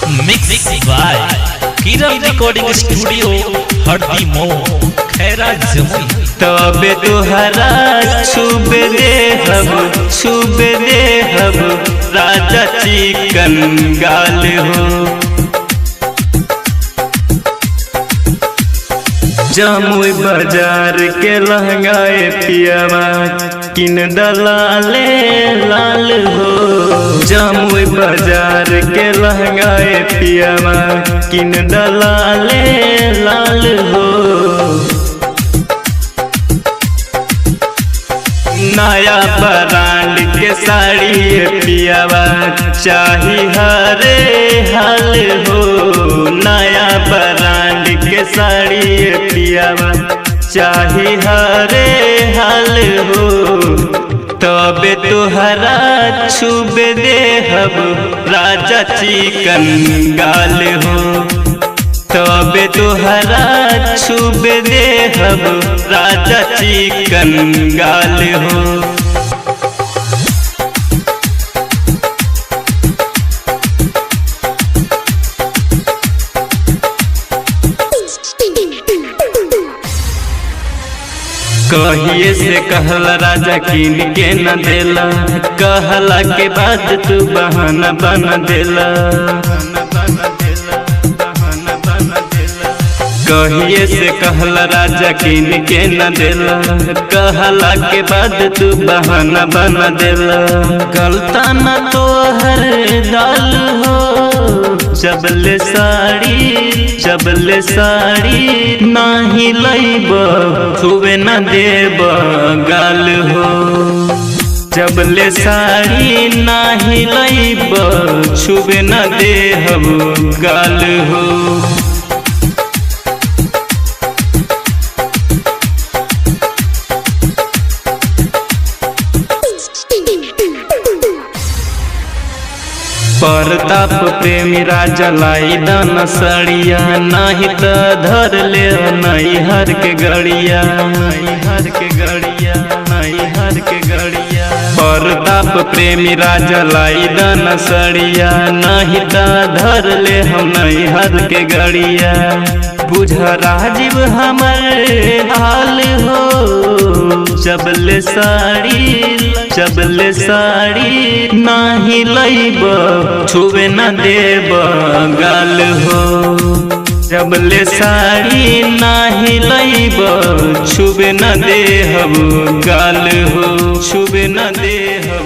Mix by Kiran recording studio Hardi मो खैरा जमुई। तबे तुहरा छुब दे हब राजा चिकन गाल हो। जमुई बाजार के लहंगाए पियावा किन दलाले लाल हो। जमुई बाजार के लहंगाए पियावा किन दलाले लाल हो। नया ब्रांड के साड़ी पियावा चाही हरे हाल हो। नया ब्रांड के साड़ी पियावा चाही हरे हाल हो। तबे तुहरा छुब दे हब राजा चिकन गाल हो। तबे तुहरा छुब दे हब राजा चिकन गाल हो। कहिए से कहला राजा किन के न देला, कहला के बाद तू बहाना बना देला। कहिए से कहला राजा किन के न देला, कहला के बाद तू बहाना बना देला। गलता न तो हर दाल हो। जबले साड़ी नाही लैब छुबे न देब गाल हो। जबले साड़ी नाही लैब छुबे न देहब गाल हो। प्रताप प्रेमी राजा लाई दाना सड़िया, नहीं तो धर ले नई हर के गड़िया। प्रताप प्रेमी राजा लाई दाना सड़िया, नहीं तो धर ले हम नई हर के गड़िया। बुझ राजीव हमर हाल हो। जबले साड़ी नाही लैब छुबे न देब गाल हो। जबले साड़ी नाही लैब छुबे न देहब गाल हो। छुबे न देहब